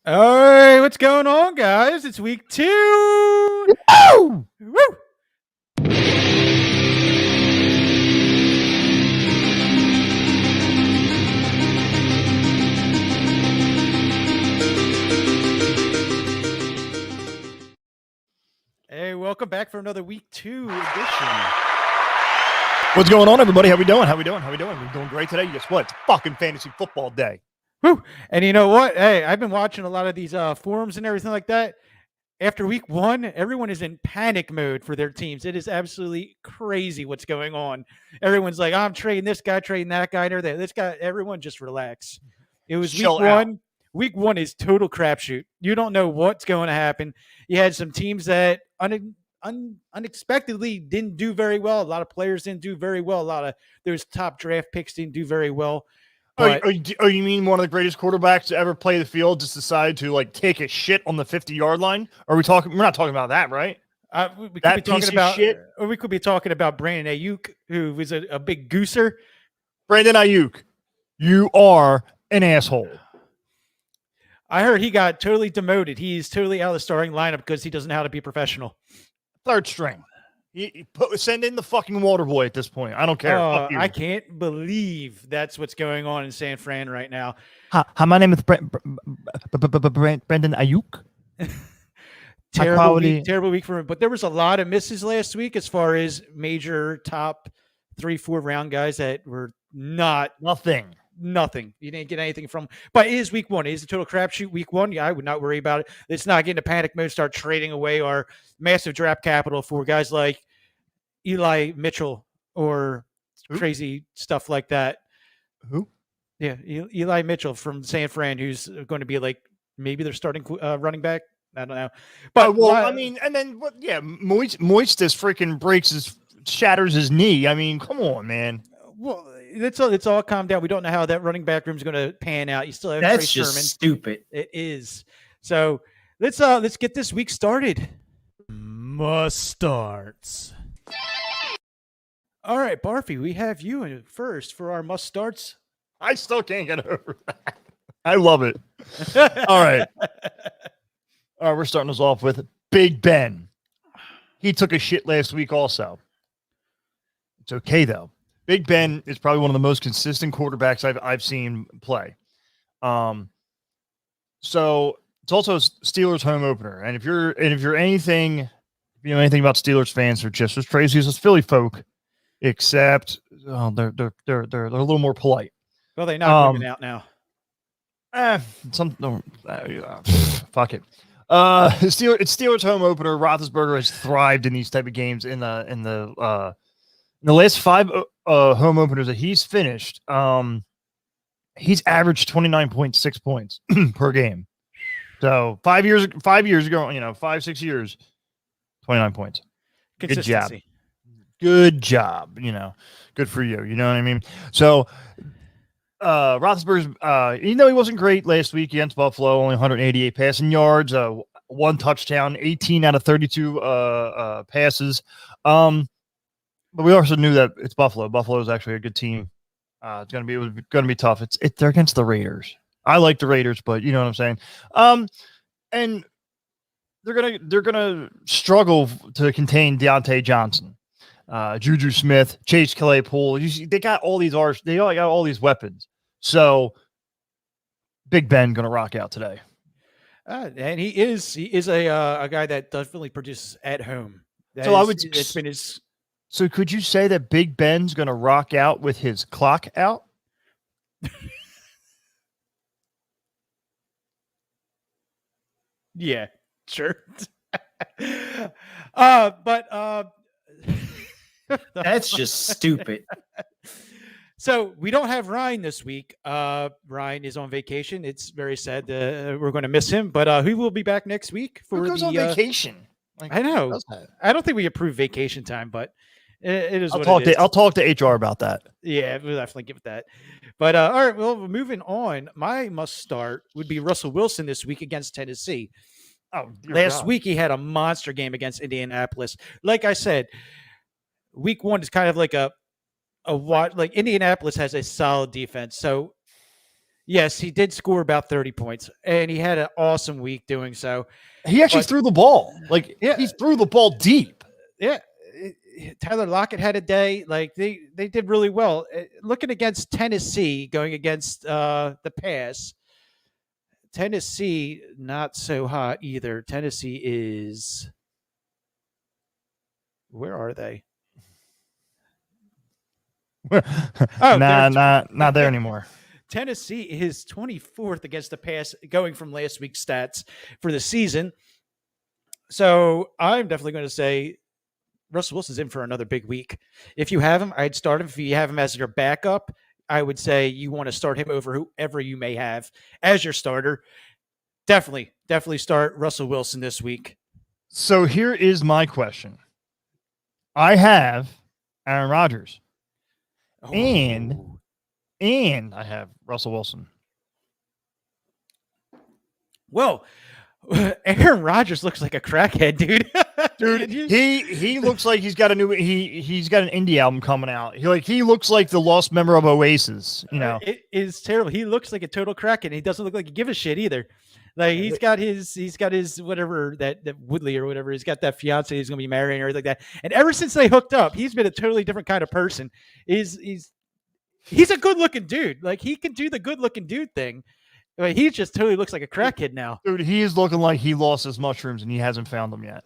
All right, what's going on, guys? It's week 2. Oh! Woo! Hey, welcome back for another week 2 edition. What's going on, everybody? How we doing? We're doing great today. Guess what? It's fucking fantasy football day. Woo! And you know what? Hey, I've been watching a lot of these forums and everything like that. After week 1, everyone is in panic mode for their teams. It is absolutely crazy what's going on. Everyone's like, I'm trading this guy, trading that guy, and everything. This guy, everyone just relax. It was Chill week 1. Week 1 is total crapshoot. You don't know what's going to happen. You had some teams that unexpectedly didn't do very well. A lot of players didn't do very well. A lot of those top draft picks didn't do very well. But, you mean one of the greatest quarterbacks to ever play the field just decided to like take a shit on the 50-yard line? Are we talking? We're not talking about that, right? We could be talking about shit. Or we could be talking about Brandon Ayuk, who was a big gooser. Brandon Ayuk, you are an asshole. I heard he got totally demoted. He's totally out of the starting lineup because he doesn't know how to be professional. Third string. Send in the fucking water boy at this point. I don't care. Fuck you. I can't believe that's what's going on in San Fran right now. Hi, my name is Brandon Ayuk. Terrible week for him. But there was a lot of misses last week as far as major top 3-4 round guys that were nothing. You didn't get anything from. But it is week 1. It is a total crapshoot week 1. Yeah, I would not worry about it. Let's not get into panic mode. Start trading away our massive draft capital for guys like Eli Mitchell or crazy stuff like that. Who? Yeah, Eli Mitchell from San Fran, who's going to be like maybe they're starting running back. I don't know. But and then what? Yeah, Moist just freaking shatters his knee. I mean, come on, man. Well, it's all calmed down. We don't know how that running back room is going to pan out. You still have That's Trey just Sermon. Stupid. It is. So let's get this week started. Must starts. All right, Barfy, we have you in first for our must starts. I still can't get over that. I love it. All right. We're starting us off with Big Ben. He took a shit last week also. It's okay, though. Big Ben is probably one of the most consistent quarterbacks I've seen play. So it's also a Steelers home opener. And if you know anything about Steelers fans, they're just as crazy as Philly folk, except they're a little more polite. Well, they knocked women out now. Fuck it. It's Steelers home opener. Roethlisberger has thrived in these type of games in the last 5 home openers that he's finished. He's averaged 29.6 points per game. So 5 years ago, 5-6 years, 29 points. Consistency. Good job. Good for you. You know what I mean? So Roethlisberger's, he wasn't great last week against Buffalo, only 188 passing yards, 1 touchdown, 18 out of 32 passes. But we also knew that it's Buffalo. Buffalo is actually a good team. It was gonna be tough. They're against the Raiders. I like the Raiders, but you know what I'm saying. And they're gonna struggle to contain Deontay Johnson, Juju Smith, Chase Claypool. They got all these They all got all these weapons. So Big Ben gonna rock out today. And he is a guy that definitely produces at home. It's been his. So could you say that Big Ben's going to rock out with his clock out? Yeah, sure. But that's just stupid. So we don't have Ryan this week. Ryan is on vacation. It's very sad. We're going to miss him, but he will be back next week for Who goes on vacation? I know. I don't think we approve vacation time, but it is. I'll talk to HR about that. Yeah, we'll definitely give it that. But all right, well, moving on. My must start would be Russell Wilson this week against Tennessee. Last week he had a monster game against Indianapolis. Like I said, week 1 is kind of like a watch. Like Indianapolis has a solid defense, so Yes, he did score about 30 points, and he had an awesome week doing so. He actually threw the ball. Like, Yeah. he threw the ball deep. Yeah. Tyler Lockett had a day. Like they did really well. Looking against Tennessee, going against the pass. Tennessee, not so hot either. Tennessee is. Where are they? Not there anymore. Tennessee is 24th against the pass, going from last week's stats for the season. So I'm definitely going to say Russell Wilson's in for another big week. If you have him, I'd start him. If you have him as your backup, I would say you want to start him over whoever you may have as your starter. Definitely start Russell Wilson this week. So here is my question. I have Aaron Rodgers. And I have Russell Wilson. Well, Aaron Rodgers looks like a crackhead, dude. Dude, he looks like he's got a new he's got an indie album coming out. He looks like the lost member of Oasis, you know. It is terrible. He looks like a total crackhead. He doesn't look like he gives a shit either. Like he's got his whatever that Woodley or whatever. He's got that fiance he's gonna be marrying or everything like that. And ever since they hooked up, he's been a totally different kind of person. He's a good looking dude. Like he can do the good looking dude thing. But he just totally looks like a crackhead now. Dude, he is looking like he lost his mushrooms and he hasn't found them yet.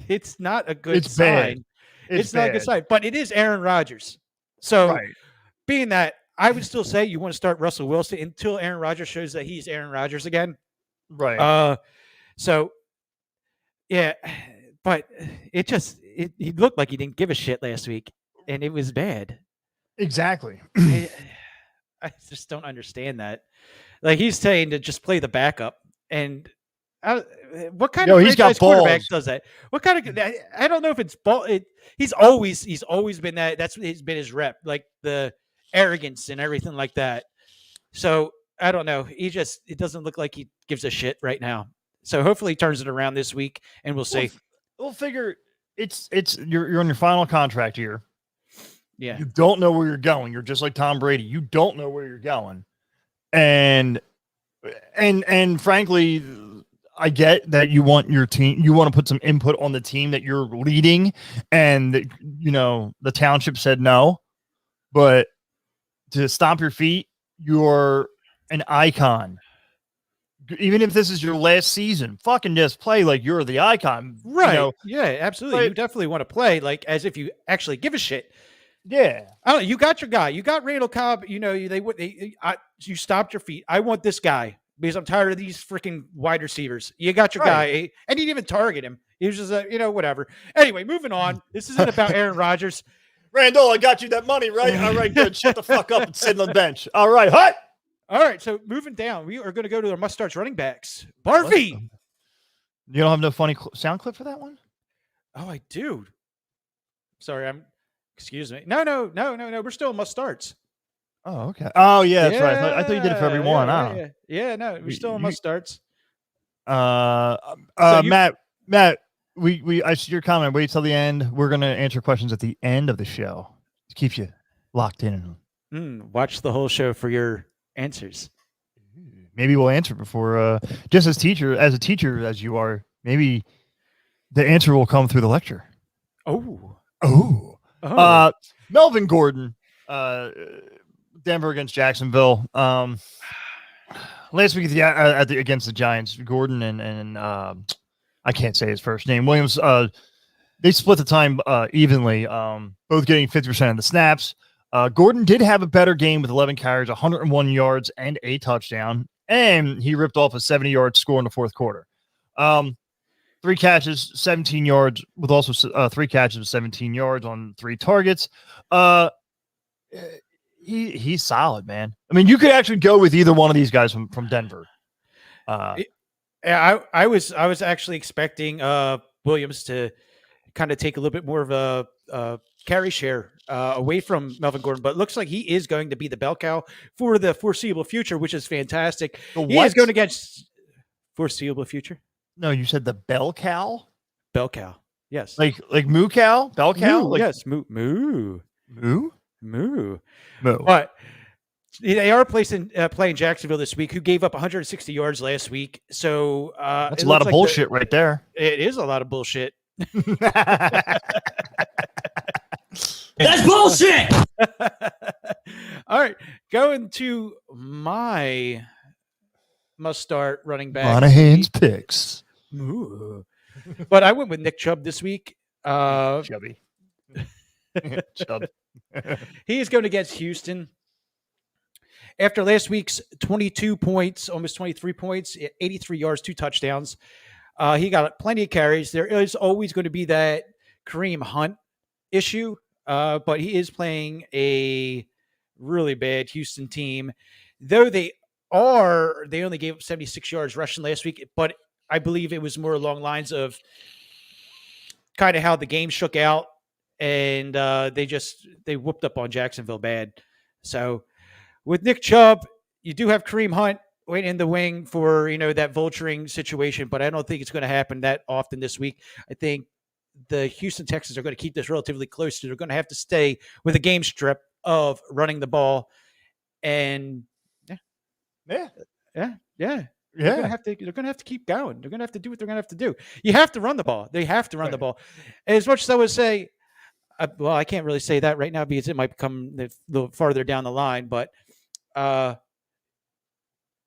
It's not a good sign. Bad. It's not a good sign. But it is Aaron Rodgers. So being that, I would still say you want to start Russell Wilson until Aaron Rodgers shows that he's Aaron Rodgers again. Right. So yeah, but he looked like he didn't give a shit last week, and it was bad. Exactly. I just don't understand that. Like he's saying to just play the backup, and what kind of franchise quarterback does that? What kind of? I don't know if it's ball. He's always been that. That's been his rep, like the arrogance and everything like that. So I don't know. It doesn't look like he gives a shit right now. So hopefully he turns it around this week, and we'll see. We'll figure. It's you're on your final contract here. Yeah. You don't know where you're going. You're just like Tom Brady. You don't know where you're going. And frankly, I get that you want your team, you want to put some input on the team that you're leading, and the township said no, but to stomp your feet, you're an icon. Even if this is your last season, fucking just play like you're the icon. Right. Yeah, absolutely. You definitely want to play like as if you actually give a shit. Yeah. Oh, you got your guy. You got Randall Cobb. You stopped your feet. I want this guy because I'm tired of these freaking wide receivers. You got your guy, and you didn't even target him. He was just whatever. Anyway, moving on. This isn't about Aaron Rodgers. Randall, I got you that money, right? All right, good. Shut the fuck up and sit on the bench. All right, hut. All right, so moving down, we are going to go to our must-starts running backs. Barfy. You don't have no funny sound clip for that one? Oh, I do. Sorry, excuse me. No. We're still in must-starts. Oh, okay. Oh, yeah, that's right. I thought you did it for every one. No, we're still in must-starts. Matt, I see your comment. Wait till the end. We're going to answer questions at the end of the show to keep you locked in. Watch the whole show for your answers. Maybe we'll answer before just as a teacher as you are, maybe the answer will come through the lecture. Melvin Gordon, Denver against Jacksonville. Last week against the Giants, Gordon and I can't say his first name, Williams, they split the time evenly, both getting 50% of the snaps. Gordon did have a better game with 11 carries, 101 yards, and a touchdown, and he ripped off a 70-yard score in the fourth quarter. 3 catches, 17 yards, with also 3 catches of 17 yards on 3 targets. He's solid, man. I mean, you could actually go with either one of these guys from Denver. Yeah, I was actually expecting Williams to kind of take a little bit more of a carry share away from Melvin Gordon, but it looks like he is going to be the bell cow for the foreseeable future, which is fantastic. He is going against foreseeable future. No, you said the bell cow? Bell cow. Yes. Like moo cow? Bell cow? Moo, yes. Moo. Moo? But They are playing Jacksonville this week, who gave up 160 yards last week. So that's a lot of bullshit right there. It is a lot of bullshit. That's bullshit. All right, going to my must-start running back. Monahan's picks. Ooh. But I went with Nick Chubb this week. Chubby. Chubb. He is going against Houston. After last week's 22 points, almost 23 points, 83 yards, 2 touchdowns, he got plenty of carries. There is always going to be that Kareem Hunt issue, but he is playing a really bad Houston team. Though they only gave up 76 yards rushing last week, but I believe it was more along lines of kind of how the game shook out, and they whooped up on Jacksonville bad. So with Nick Chubb, you do have Kareem Hunt waiting in the wing for, that vulturing situation, but I don't think it's going to happen that often this week. I think the Houston Texans are going to keep this relatively close. So they're going to have to stay with a game strip of running the ball. And Yeah. They're gonna have to keep going. They're gonna have to do what they're gonna have to do. You have to run the ball. They have to run the ball. As much as I would say, well, I can't really say that right now because it might come a little farther down the line. But we're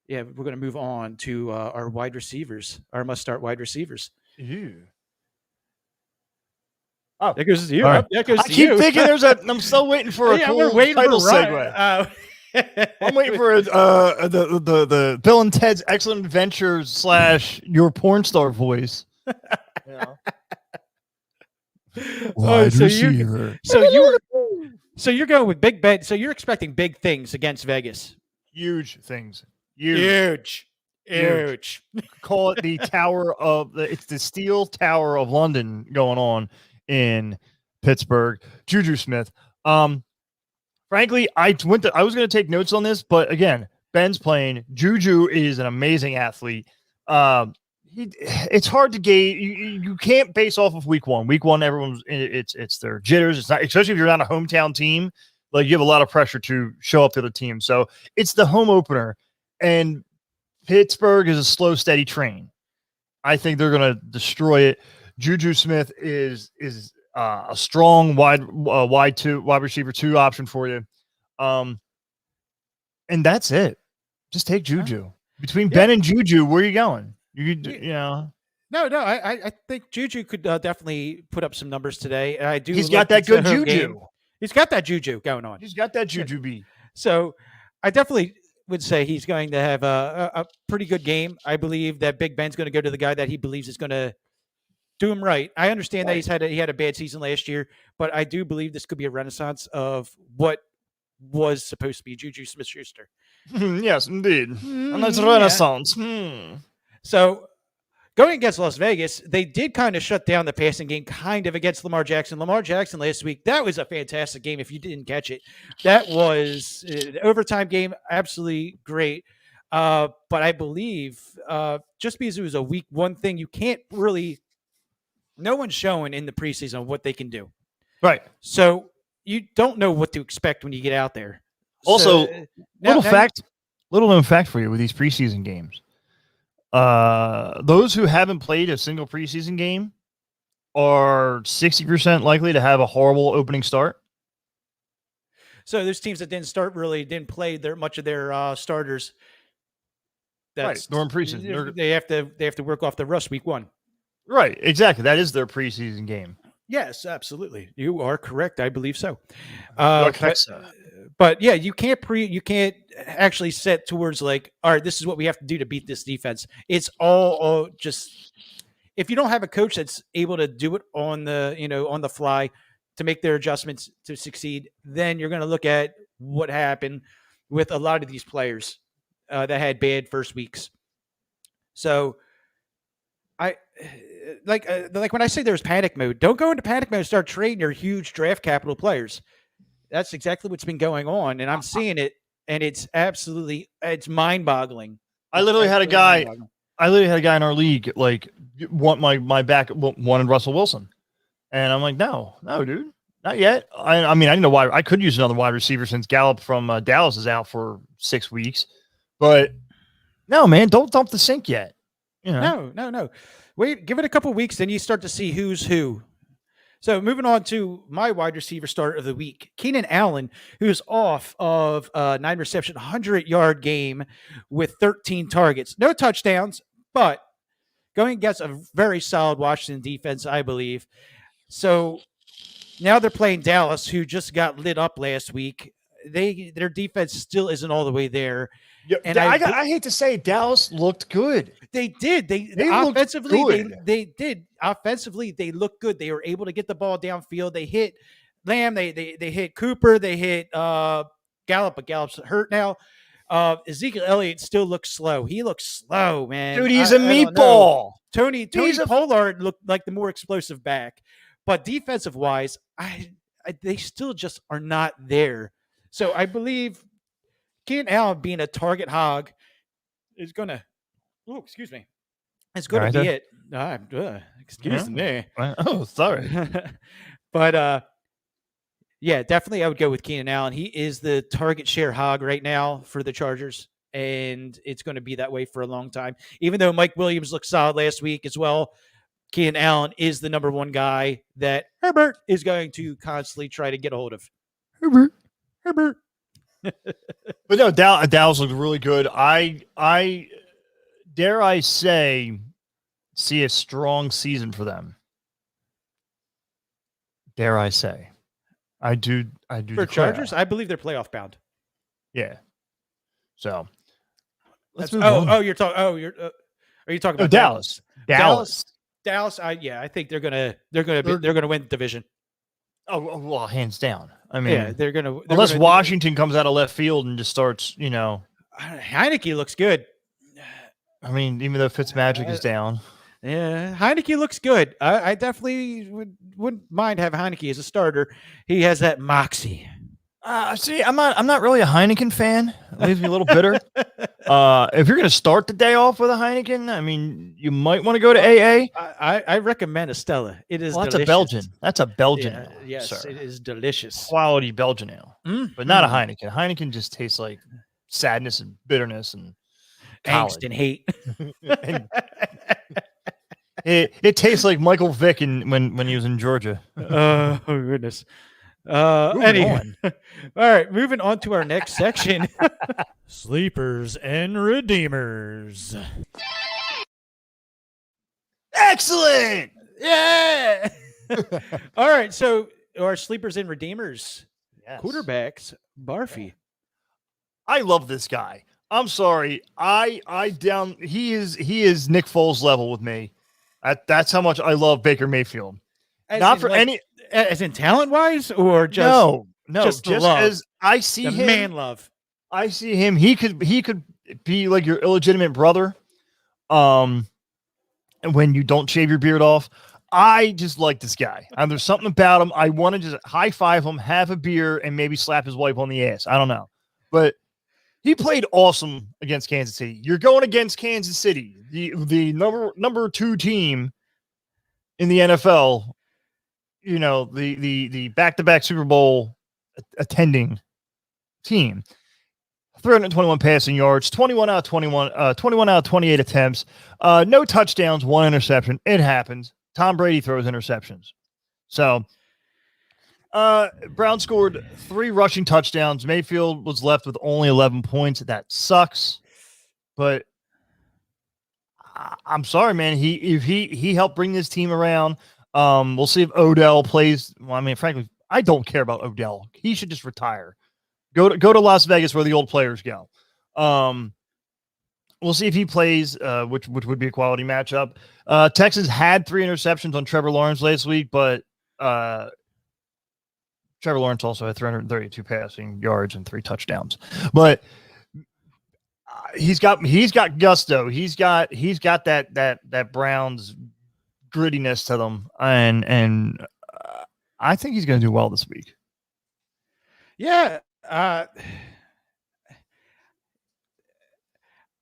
gonna move on to our wide receivers, our must-start wide receivers. Ew. Oh, that goes to you. Right. That goes I to keep you. thinking I'm still waiting for a cool title segue. I'm waiting for the Bill and Ted's Excellent Adventures / your porn star voice. Wide receiver. So you're going with Big Ben. So you're expecting big things against Vegas. Huge things. Huge. Call it the it's the Steel Tower of London going on in Pittsburgh. Juju Smith. Frankly, I was going to take notes on this, but again, Ben's playing. Juju is an amazing athlete. It's hard to gauge. You can't base off of week one. Week one, everyone's it's their jitters. It's not, especially if you're not a hometown team. Like you have a lot of pressure to show up to the team. So it's the home opener, and Pittsburgh is a slow, steady train. I think they're going to destroy it. Juju Smith is a strong wide receiver 2 option for you. And that's it. Just take Juju. Between Ben and Juju, where are you going? No, I think Juju could definitely put up some numbers today. I do. He's got that good Juju. Game. He's got that Juju going on. He's got that Juju beat. So I definitely would say he's going to have a pretty good game. I believe that Big Ben's going to go to the guy that he believes is going to do him right. I understand that he had a bad season last year, but I do believe this could be a renaissance of what was supposed to be Juju Smith-Schuster. Yes, indeed. And it's a renaissance. So going against Las Vegas, they did kind of shut down the passing game kind of against Lamar Jackson. Lamar Jackson last week, that was a fantastic game if you didn't catch it. That was an overtime game, absolutely great. But I believe just because it was a week one thing, you can't really – no one's showing in the preseason what they can do. Right. So you don't know what to expect when you get out there. Also, little known fact for you with these preseason games. Those who haven't played a single preseason game are 60% likely to have a horrible opening start. So there's teams that didn't play much of their starters. Right. During preseason. They have to work off the rust week one. Right, exactly. That is their preseason game. Yes, absolutely. You are correct. I believe so. But yeah, you can't actually set towards like, all right, this is what we have to do to beat this defense. It's all just if you don't have a coach that's able to do it on the fly to make their adjustments to succeed, then you're going to look at what happened with a lot of these players that had bad first weeks. So I like when I say there's panic mode, don't go into panic mode and start trading your huge draft capital players. That's exactly what's been going on, and I'm seeing it, and it's mind-boggling. I literally had a guy in our league like want my back wanted Russell Wilson, and I'm like, no, dude, Not yet. I mean, I know why. I could use another wide receiver since Gallup from Dallas is out for 6 weeks. But no, man, don't dump the sink yet. You know? No. Wait, give it a couple weeks, then you start to see who's who. So moving on to my wide receiver start of the week, Keenan Allen, who's off of a 9-reception, 100-yard game with 13 targets. No touchdowns, but going against a very solid Washington defense, I believe. So now they're playing Dallas, who just got lit up last week. Their defense still isn't all the way there. Yeah, And I hate to say it, Dallas looked good. They did. They offensively, they did. Offensively, they looked good. They were able to get the ball downfield. They hit Lamb. They hit Cooper. They hit Gallup, but Gallup's hurt now. Ezekiel Elliott still looks slow. He looks slow, man. Dude, he's a meatball. Tony Pollard looked like the more explosive back, but defensive wise, they still just are not there. So I believe Keenan Allen being a target hog is gonna. Oh, excuse me. It's going to be it. Excuse me. Oh, sorry. But yeah, definitely I would go with Keenan Allen. He is the target share hog right now for the Chargers, and it's going to be that way for a long time. Even though Mike Williams looked solid last week as well, Keenan Allen is the number one guy that Herbert is going to constantly try to get a hold of. Herbert. But no, Dallas looked really good. I dare I say, see a strong season for them. Dare I say, I do. For Chargers, I believe they're playoff bound. Yeah. So let's move on. Are you talking about Dallas? Dallas. I think they're gonna win the division. Oh well, hands down. I mean, yeah, they're gonna unless Washington comes out of left field and just starts, Heineke looks good. I mean, even though Fitzmagic is down. Yeah, Heineke looks good. I definitely wouldn't mind having Heineke as a starter. He has that moxie. See, I'm not really a Heineken fan. It leaves me a little bitter. If you're going to start the day off with a Heineken, I mean, you might want to go to AA. I recommend a Stella. It is that's delicious. a Belgian. That's a Belgian ale. Yes, sir. it is delicious. Quality Belgian ale, but not a Heineken. Heineken just tastes like sadness and bitterness and angst and hate. It tastes like Michael Vick when he was in Georgia. Oh goodness. Anyway. All right, moving on to our next section. Sleepers and Redeemers. Excellent. Yeah. All right, so our Sleepers and Redeemers. Yes. Quarterbacks, Barfy. I love this guy. I'm sorry. He is Nick Foles level with me. That's how much I love Baker Mayfield. As in talent wise, or just just as I see him, man love. I see him. He could be like your illegitimate brother. And when you don't shave your beard off, I just like this guy. And there's something about him. I want to just high five him, have a beer, and maybe slap his wife on the ass. I don't know, but he played awesome against Kansas City. You're going against Kansas City, the number 2 team in the NFL. The back-to-back Super Bowl attending team. 321 passing yards, 21 out of 28 attempts, no touchdowns, 1 interception. It happens. Tom Brady throws interceptions. So Brown scored 3 rushing touchdowns. Mayfield was left with only 11 points. That sucks. But I'm sorry, man. He helped bring this team around. We'll see if Odell plays. Well, I mean, frankly, I don't care about Odell. He should just retire. Go to Las Vegas where the old players go. We'll see if he plays, which would be a quality matchup. Texas had 3 interceptions on Trevor Lawrence last week, but Trevor Lawrence also had 332 passing yards and 3 touchdowns. But he's got gusto. He's got that Browns grittiness to them, and I think he's going to do well this week. Yeah, I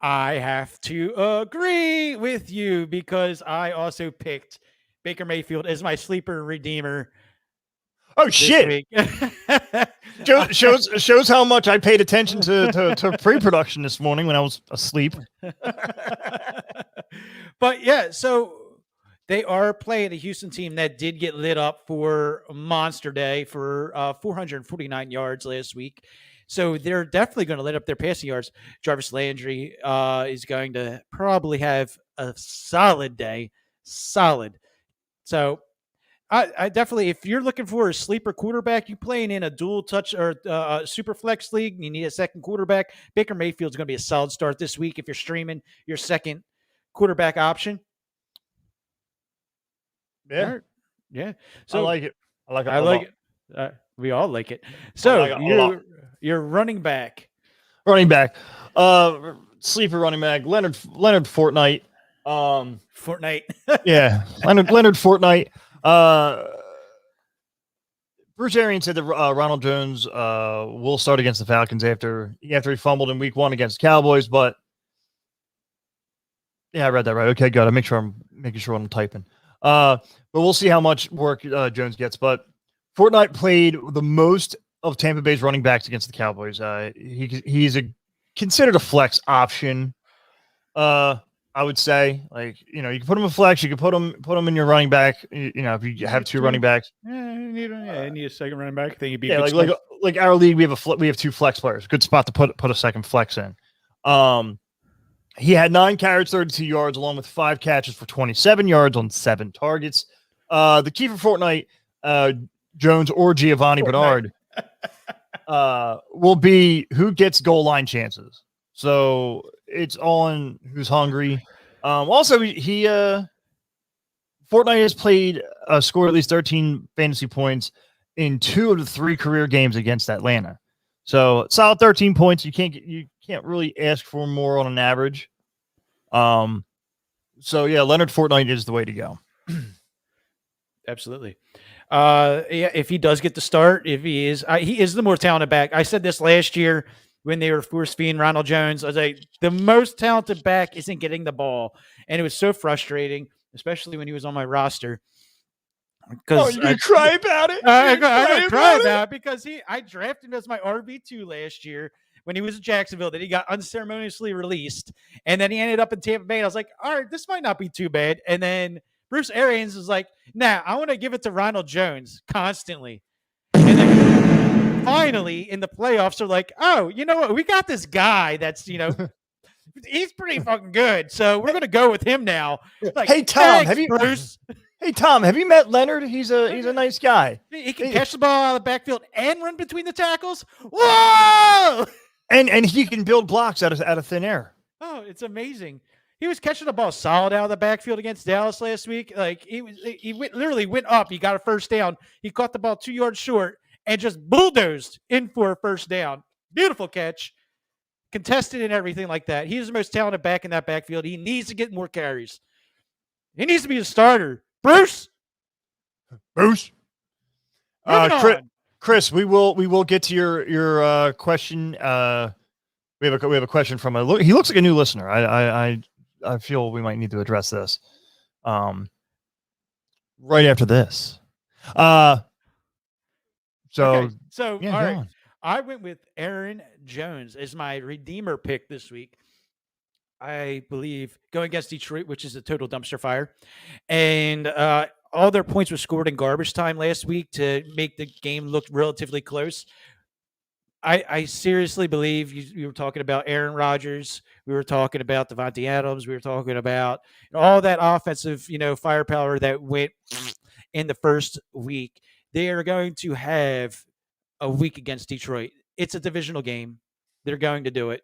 have to agree with you because I also picked Baker Mayfield as my sleeper redeemer. Oh this shit! week. shows how much I paid attention to pre-production this morning when I was asleep. But yeah, so they are playing a Houston team that did get lit up for Monster Day for 449 yards last week. So they're definitely going to lit up their passing yards. Jarvis Landry is going to probably have a solid day. Solid. So I definitely, if you're looking for a sleeper quarterback, you playing in a dual touch or super flex league, and you need a second quarterback, Baker Mayfield's going to be a solid start this week if you're streaming your second quarterback option. Yeah. All right. Yeah. So I like it. I like it. We all like it. So you're running back. Running back. Sleeper running back. Leonard Fortnite. Fortnite. Yeah. Leonard Fortnite. Bruce Arians said that Ronald Jones will start against the Falcons after he fumbled in week 1 against Cowboys, but yeah, I read that right. Okay, good. I'm making sure I'm typing. But we'll see how much work Jones gets. But Fortnite played the most of Tampa Bay's running backs against the Cowboys. He's considered a flex option. I would say, like, you can put him in flex. You can put him in your running back. If you have two running backs. Yeah, you need a second running back. I think you'd be like our league. We have 2 flex players. Good spot to put a second flex in. He had 9 carries, 32 yards, along with 5 catches for 27 yards on 7 targets. The key for Fortnite, Jones or Giovanni Bernard, will be who gets goal line chances. So it's on who's hungry. Also, Fortnite has played, scored at least 13 fantasy points in 2 of the 3 career games against Atlanta. So solid 13 points. You can't really ask for more on an average. So yeah, Leonard Fortnite is the way to go. Absolutely. Yeah, if he does get the start, if he is the more talented back. I said this last year when they were force-feeding Ronald Jones. I was like, the most talented back isn't getting the ball. And it was so frustrating, especially when he was on my roster. Oh, you're going to cry about it? I'm going to cry about it because I drafted him as my RB2 last year when he was in Jacksonville. Then he got unceremoniously released. And then he ended up in Tampa Bay. And I was like, all right, this might not be too bad. And then Bruce Arians was like, nah, I want to give it to Ronald Jones constantly. And then finally in the playoffs, they're like, oh, you know what? We got this guy that's, he's pretty fucking good. So we're going to go with him now. Like, hey, Tom, Bruce. Hey, Tom, have you met Leonard? He's a nice guy. He can catch the ball out of the backfield and run between the tackles. Whoa! And he can build blocks out of thin air. Oh, it's amazing. He was catching the ball solid out of the backfield against Dallas last week. Like he literally went up. He got a first down. He caught the ball 2 yards short and just bulldozed in for a first down. Beautiful catch. Contested and everything like that. He's the most talented back in that backfield. He needs to get more carries. He needs to be a starter. Bruce. Chris, we will get to your question. We have a question from he looks like a new listener. I feel we might need to address this right after this. So Yeah, all right. I went with Aaron Jones as my redeemer pick this week. I believe going against Detroit, which is a total dumpster fire, and all their points were scored in garbage time last week to make the game look relatively close. I seriously believe you were talking about Aaron Rodgers. We were talking about Devontae Adams. We were talking about all that offensive, firepower that went in the first week. They are going to have a week against Detroit. It's a divisional game. They're going to do it.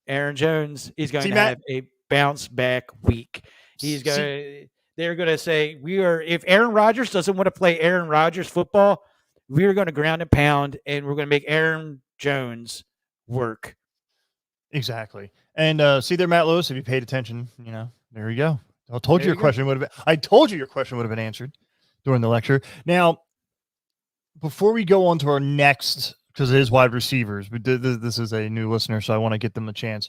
Aaron Jones is going to have a bounce back week. They're going to say if Aaron Rodgers doesn't want to play Aaron Rodgers football, we're going to ground and pound and we're going to make Aaron Jones work. Exactly. And see there, Matt Lewis, if you paid attention, there you go. I told you your question would have been answered during the lecture. Now, before we go on to our next, because it is wide receivers, but this is a new listener, so I want to get them a chance.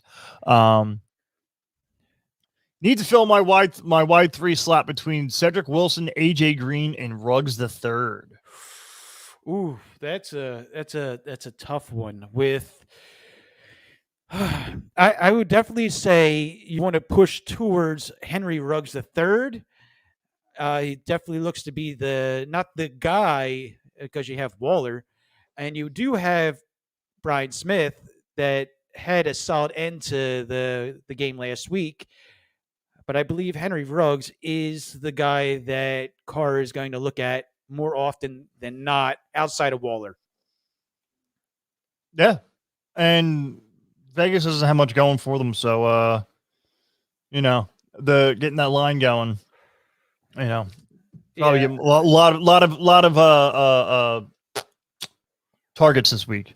Need to fill my wide 3 slot between Cedric Wilson, AJ Green, and Ruggs III. Ooh, that's a tough one. With I would definitely say you want to push towards Henry Ruggs the third. He definitely looks to be not the guy because you have Waller, and you do have Brian Smith that had a solid end to the game last week. But I believe Henry Ruggs is the guy that Carr is going to look at more often than not outside of Waller. Yeah. And Vegas doesn't have much going for them. So, getting that line going, probably get a lot of targets this week.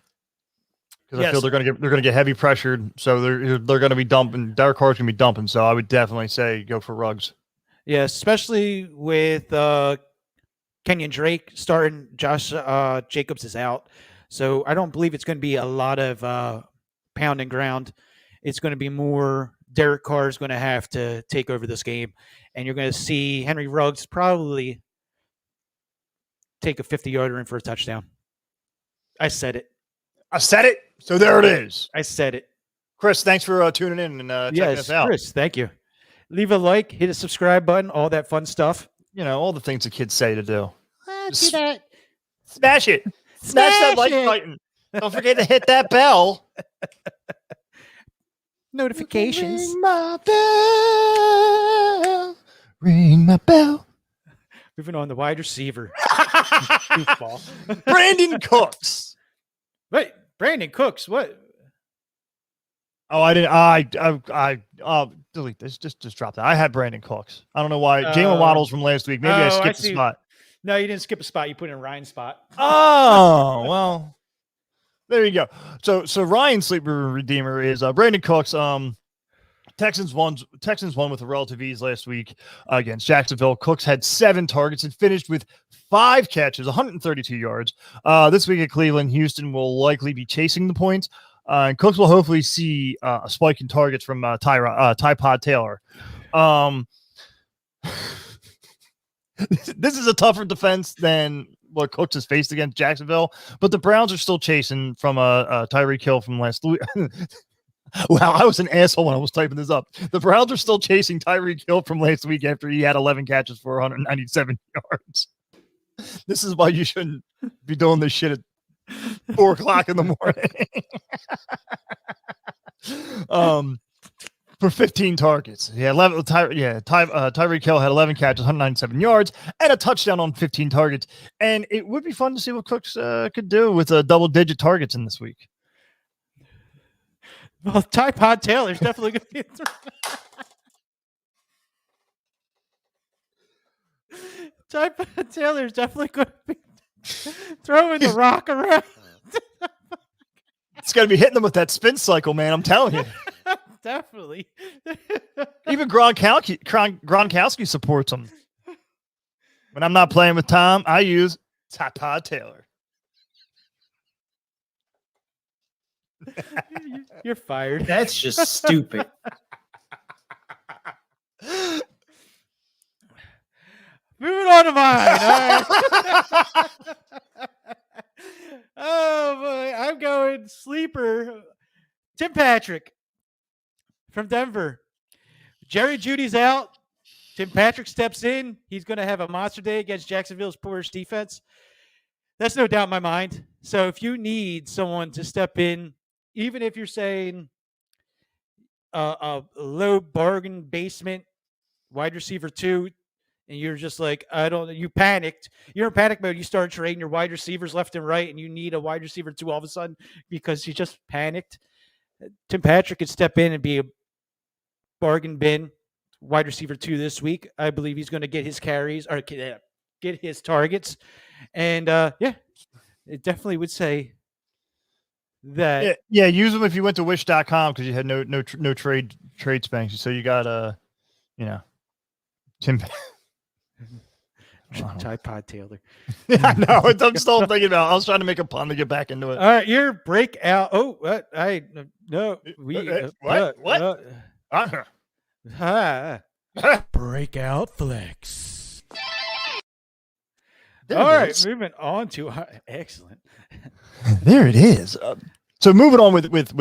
Because I feel they're gonna get heavy pressured, so they're gonna be dumping. Derek Carr's gonna be dumping, so I would definitely say go for Ruggs. Yeah, especially with Kenyon Drake starting. Josh Jacobs is out, so I don't believe it's going to be a lot of pound and ground. It's going to be more Derek Carr is going to have to take over this game, and you're going to see Henry Ruggs probably take a 50-yarder in for a touchdown. I said it. So there it is. I said it. Chris, thanks for tuning in and checking us out. Chris, thank you. Leave a like, hit a subscribe button, all that fun stuff. All the things the kids say to do. Do that. Smash it. Smash that like button. Don't forget to hit that bell. Notifications. Ring my bell. Ring my bell. Moving on, the wide receiver. Brandon Cooks. Wait, Brandon Cooks. What? Oh, I didn't. Delete this. Just drop that. I had Brandon Cooks. I don't know why. Jalen Waddles from last week. Maybe I skipped a spot. No, you didn't skip a spot. You put in Ryan's spot. Oh, well. There you go. So Ryan's sleeper redeemer is Brandon Cooks. Texans won with a relative ease last week against Jacksonville. Cooks had 7 targets and finished with 5 catches, 132 yards. This week at Cleveland, Houston will likely be chasing the points. And Cooks will hopefully see a spike in targets from Tyrod Taylor. This is a tougher defense than what Cooks has faced against Jacksonville, but the Browns are still chasing from Tyreek Hill from last week. Wow, I was an asshole when I was typing this up. The Browns are still chasing Tyreek Hill from last week after he had 11 catches for 197 yards. This is why you shouldn't be doing this shit at 4 o'clock in the morning. For 15 targets. Tyreek Hill had 11 catches, 197 yards, and a touchdown on 15 targets. And it would be fun to see what Cooks could do with double-digit targets in this week. Well, Tyrod Taylor's definitely going to be Tyrod Taylor's definitely going to be throwing the rock around. It's going to be hitting them with that spin cycle, man. I'm telling you. Definitely. Even Gronkowski supports him. When I'm not playing with Tom, I use Tyrod Taylor. You're fired. That's just stupid. Moving on to mine. All right. Oh boy, I'm going sleeper. Tim Patrick from Denver. Jerry Jeudy's out. Tim Patrick steps in. He's going to have a monster day against Jacksonville's poorest defense. That's no doubt in my mind. So if you need someone to step in, even if you're saying a low bargain basement wide receiver 2, and you're just like, you panicked. You're in panic mode. You start trading your wide receivers left and right, and you need a wide receiver 2 all of a sudden because you just panicked. Tim Patrick could step in and be a bargain bin wide receiver 2 this week. I believe he's going to get his carries or get his targets. And it definitely would say that. Yeah, use them if you went to wish.com because you had no trade spanks. So you got Tim Tyrod Taylor. I know. I'm still thinking about it. I was trying to make a pun to get back into it. All right, your breakout. Oh, what? Breakout flex. All right, moving on to excellent. There it is. So moving on with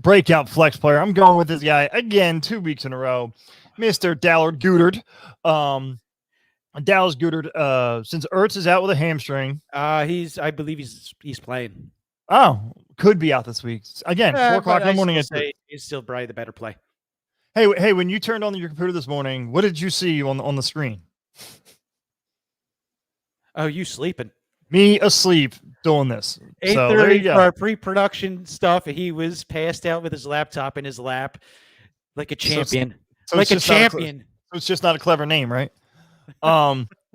breakout flex player, I'm going with this guy again 2 weeks in a row, Mr. Dallas Goedert. Dallas Goedert, since Ertz is out with a hamstring, I believe he's playing. Oh, could be out this week again. 4 o'clock in the morning. He's still probably the better play. Hey! When you turned on your computer this morning, what did you see on the screen? Oh, you sleeping? Me asleep doing this. 8:30 for our pre-production stuff. He was passed out with his laptop in his lap, like a champion. Like a champion. It's just not a clever name, right?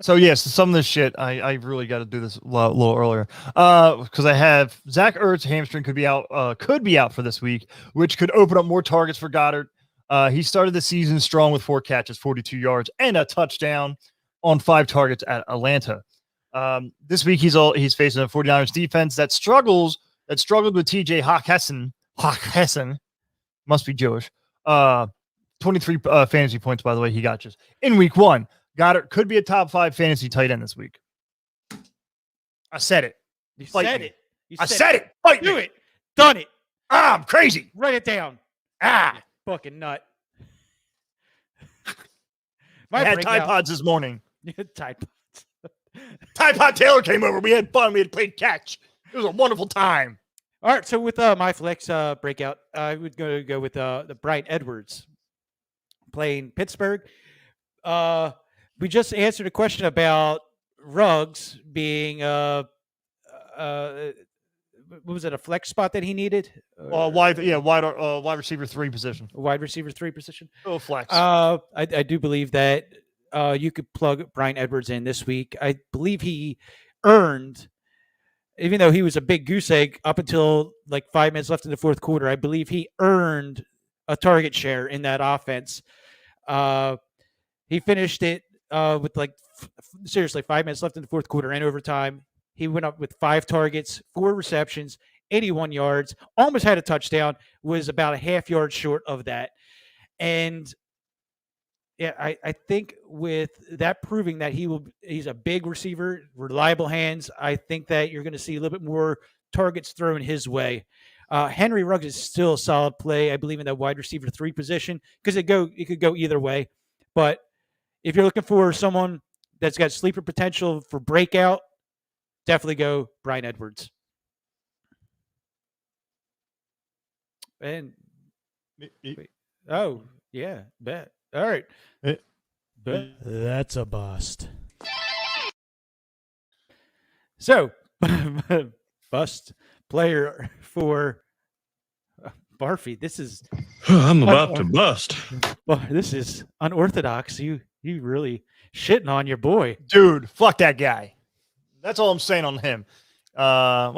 So yes, some of this shit I really got to do this a little earlier. Because I have Zach Ertz hamstring could be out for this week, which could open up more targets for Goddard. He started the season strong with 4 catches, 42 yards, and a touchdown on 5 targets at Atlanta. This week he's facing a 49ers defense that struggled with TJ Hawkinson, must be Jewish. 23 fantasy points, by the way, he got just in week 1. Goddard could be a top 5 fantasy tight end this week. I said it. You said it. I said it. Fight Do me. it. Done it. I'm crazy. Write it down. Fucking nut. I had Tide Pods this morning. Tide Pods. Tide Pod Taylor came over. We had fun. We had played catch. It was a wonderful time. All right. So with my flex breakout, I would go with the Brian Edwards playing Pittsburgh. We just answered a question about Ruggs being what was it, a flex spot that he needed? Wide receiver 3 position. Wide receiver 3 position. Oh, flex. I do believe that you could plug Brian Edwards in this week. I believe he earned, even though he was a big goose egg up until like 5 minutes left in the fourth quarter, I believe he earned a target share in that offense. He finished it with seriously 5 minutes left in the fourth quarter and overtime. He went up with 5 targets, 4 receptions, 81 yards, almost had a touchdown, was about a half yard short of that. And yeah, I think with that proving that he's a big receiver, reliable hands, I think that you're going to see a little bit more targets thrown his way. Henry Ruggs is still a solid play, I believe, in that wide receiver 3 position, because it could go either way. But if you're looking for someone that's got sleeper potential for breakout, definitely go Brian Edwards. And oh yeah, bet. All right, bet. That's a bust. So, bust player for Barfy. This is I'm about to bust. This is unorthodox. You really shitting on your boy, dude. Fuck that guy. That's all I'm saying on him. So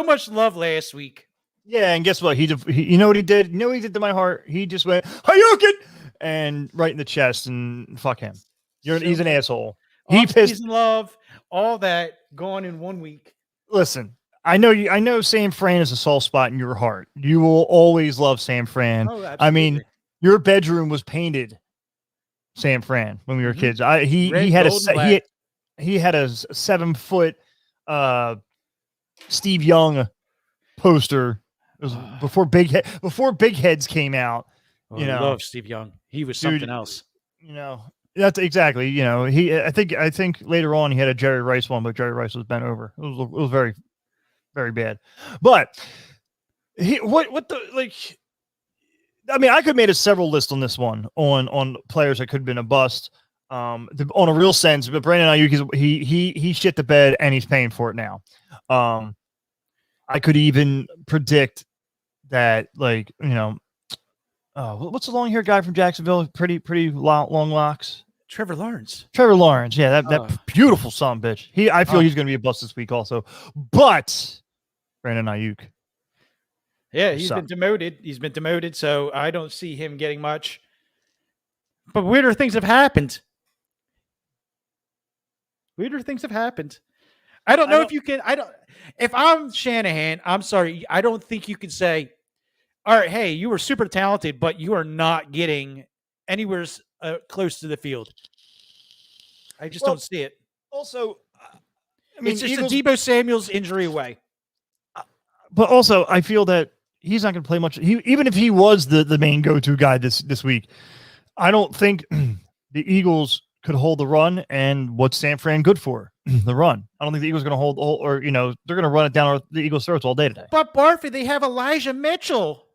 much love last week. Yeah, and guess what? He you know what he did? You know what he did to my heart? He just went Hayukin and right in the chest, and fuck him. He's an asshole. He pissed. Love, all that gone in 1 week. Listen, I know Sam Fran is a soft spot in your heart. You will always love Sam Fran. Oh, absolutely. I mean, your bedroom was painted Sam Fran when we were kids. He had a 7-foot Steve Young poster. It was before big heads came out. I love Steve Young. He was something else. That's exactly. I think later on he had a Jerry Rice one, but Jerry Rice was bent over. It was very, very bad. But I could have made a several list on this one on players that could have been a bust. On a real sense, but Brandon Ayuk he shit the bed and he's paying for it now. I could even predict that, what's the long hair guy from Jacksonville? Pretty long locks. Trevor Lawrence. Yeah, that beautiful son bitch. I feel he's going to be a bust this week also. But Brandon Ayuk. Yeah, he's been demoted. So I don't see him getting much. But weirder things have happened. I don't know if you can. If I'm Shanahan, I'm sorry. I don't think you can say, all right, hey, you were super talented, but you are not getting anywhere close to the field. I just don't see it. Also, I mean, it's just a Deebo Samuel's injury away. But also, I feel that he's not going to play much. Even if he was the main go-to guy this week, I don't think the Eagles could hold the run. And what's San Fran good for? The run. I don't think the Eagles are going to hold, or they're going to run it down the Eagles' throats all day today. But Barfy, they have Elijah Mitchell,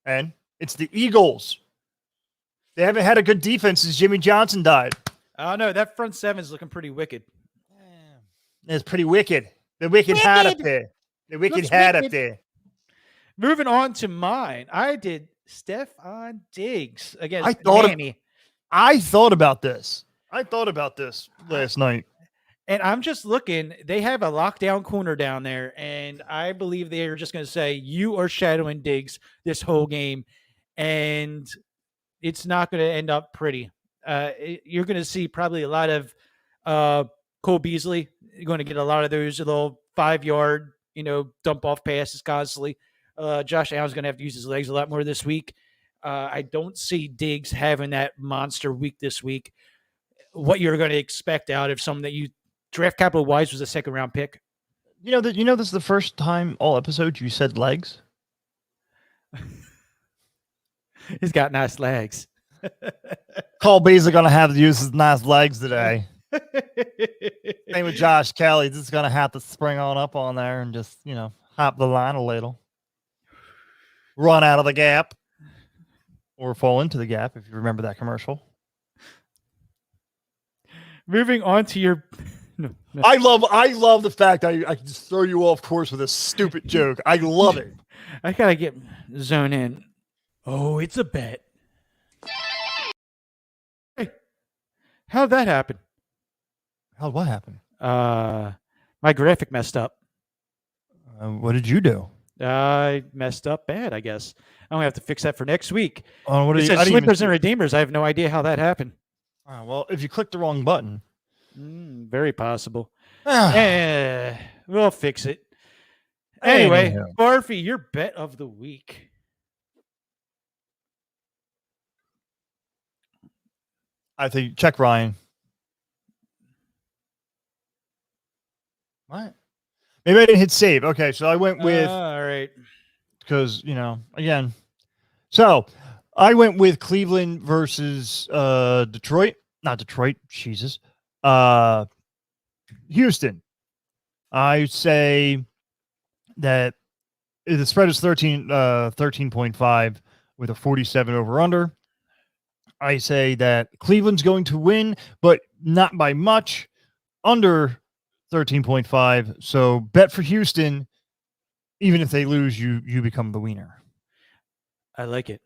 and it's the Eagles. They haven't had a good defense since Jimmy Johnson died. Oh no, that front seven is looking pretty wicked. It's pretty wicked. The wicked hat up there. The wicked hat up there. Moving on to mine, I did Stephon Diggs against Miami. I thought about this last night. And I'm just looking. They have a lockdown corner down there, and I believe they are just going to say, you are shadowing Diggs this whole game, and it's not going to end up pretty. You're going to see probably a lot of Cole Beasley. You're going to get a lot of those little 5-yard, dump off passes constantly. Josh Allen's going to have to use his legs a lot more this week. I don't see Diggs having that monster week this week. What you're going to expect out of someone that you draft capital wise was a 2nd-round pick. This is the first time all episodes you said legs. He's got nice legs. Cole Beasley going to have to use his nice legs today. Same with Josh Kelly. Just going to have to spring on up on there and just, hop the line a little. Run out of the gap. Or fall into the gap, if you remember that commercial. Moving on to your... No. I love the fact I can just throw you off course with a stupid joke. I love it. I got to get zone in. Oh, it's a bet. Hey, how'd that happen? How'd what happen? My graphic messed up. What did you do? I messed up bad, I guess. I'm going to have to fix that for next week. What it says Slippers and Redeemers. I have no idea how that happened. Well, if you clicked the wrong button. Very possible. We'll fix it. Anyway, Barfy, your bet of the week. I think check Ryan. What? Maybe I didn't hit save. Okay, so I went with all right. Because, again. So I went with Cleveland versus Detroit. Not Detroit, Jesus. Houston. I say that the spread is 13.5 with a 47 over under. I say that Cleveland's going to win, but not by much, under 13.5. So bet for Houston. Even if they lose, you become the winner. I like it.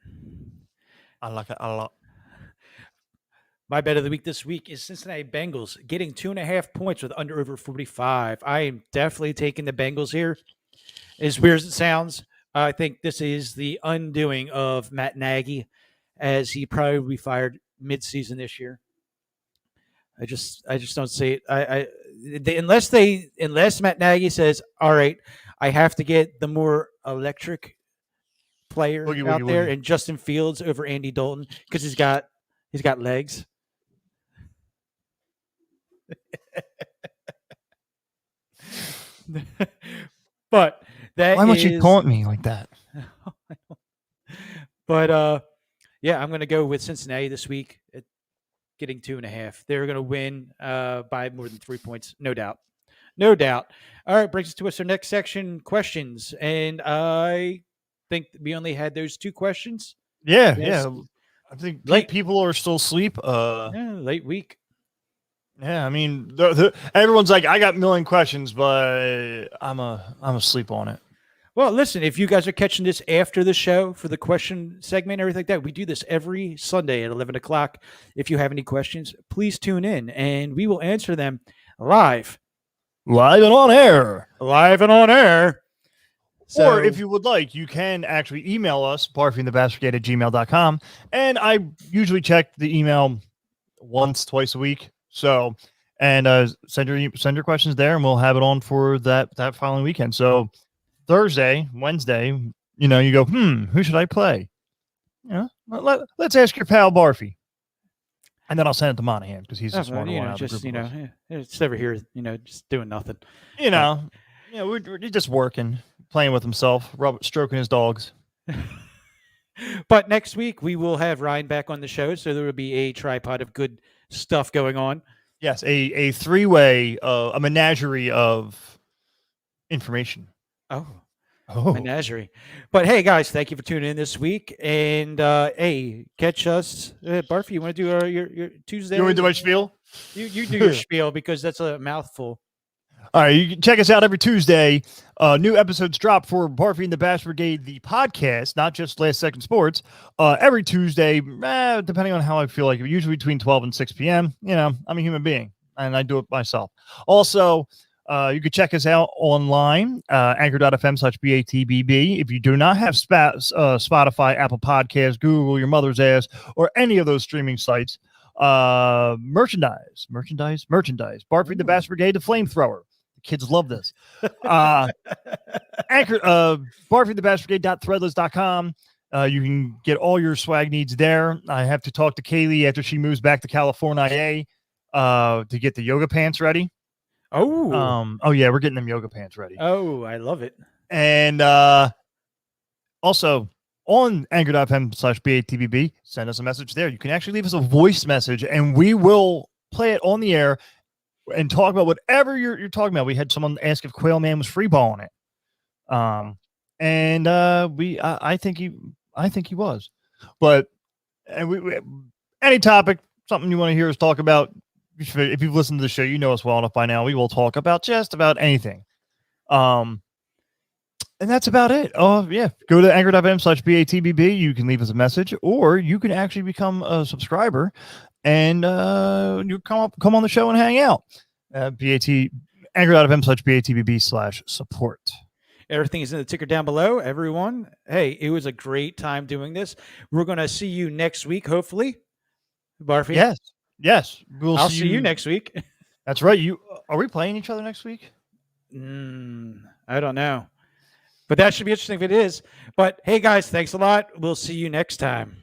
I like it a lot. My bet of the week this week is Cincinnati Bengals getting 2.5 points with under over 45. I am definitely taking the Bengals here. As weird as it sounds, I think this is the undoing of Matt Nagy, as he probably will be fired mid-season this year. I just don't see it. Unless Matt Nagy says, all right, I have to get the more electric player out there, and Justin Fields over Andy Dalton because he's got legs. But that why must you taunt me like that? But yeah, I'm going to go with Cincinnati this week at getting 2.5. They're going to win by more than 3 points, no doubt. No doubt. All right, brings us to our next section, questions. And I think we only had those 2 questions. Yeah, yeah. I think people are still asleep. Late week. Yeah, I mean, everyone's like, I got a million questions, but I'm asleep on it. Well, listen, if you guys are catching this after the show for the question segment and everything like that, we do this every Sunday at 11 o'clock. If you have any questions, please tune in, and we will answer them live. Live and on air. Live and on air. So, or if you would like, you can actually email us, barfyandthebastardbrigade@gmail.com. And I usually check the email once, twice a week. So, and send your questions there, and we'll have it on for that following weekend. So Thursday, Wednesday, you go, who should I play? Let's ask your pal Barfy. And then I'll send it to Monahan because he's the smarter one out of the just group of us. it's over here, just doing nothing. We're just working, playing with himself, stroking his dogs. But next week we will have Ryan back on the show, so there will be a tripod of good stuff going on. Yes, a three-way, a menagerie of information. Oh, menagerie. But hey, guys, thank you for tuning in this week. And hey, catch us. Barfy, you want to do your Tuesday? You want to do my spiel? You do your spiel because that's a mouthful. All right, you can check us out every Tuesday. New episodes drop for Barfy and the Bastard Brigade, the podcast, not just Last Second Sports. Every Tuesday, depending on how I feel like it, usually between 12 and 6 p.m. I'm a human being, and I do it myself. Also, you can check us out online, anchor.fm/BATBB. If you do not have Spotify, Apple Podcasts, Google, your mother's ass, or any of those streaming sites, merchandise. Barfy the Bastard Brigade, the flamethrower. Kids love this. Anchor, barfythebastardbrigade.threadless.com. You can get all your swag needs there. I have to talk to Kaylee after she moves back to California to get the yoga pants ready. Oh yeah, we're getting them yoga pants ready. Oh, I love it. And also on anchor.fm/BATBB, send us a message there. You can actually leave us a voice message and we will play it on the air and talk about whatever you're talking about. We had someone ask if Quail Man was freeballing it. I think he was. But we any topic, something you want to hear us talk about, if you've listened to the show, you know us well enough by now. We will talk about just about anything. And that's about it. Oh, yeah. Go to anchor.fm/BATBB. You can leave us a message, or you can actually become a subscriber and you come on the show and hang out. Anchor.fm/BATBB/support. Everything is in the ticker down below, everyone. Hey, it was a great time doing this. We're going to see you next week, hopefully. Barfy? Yes. I'll see you next week. That's right. Are we playing each other next week? I don't know. But that should be interesting if it is. But hey, guys, thanks a lot. We'll see you next time.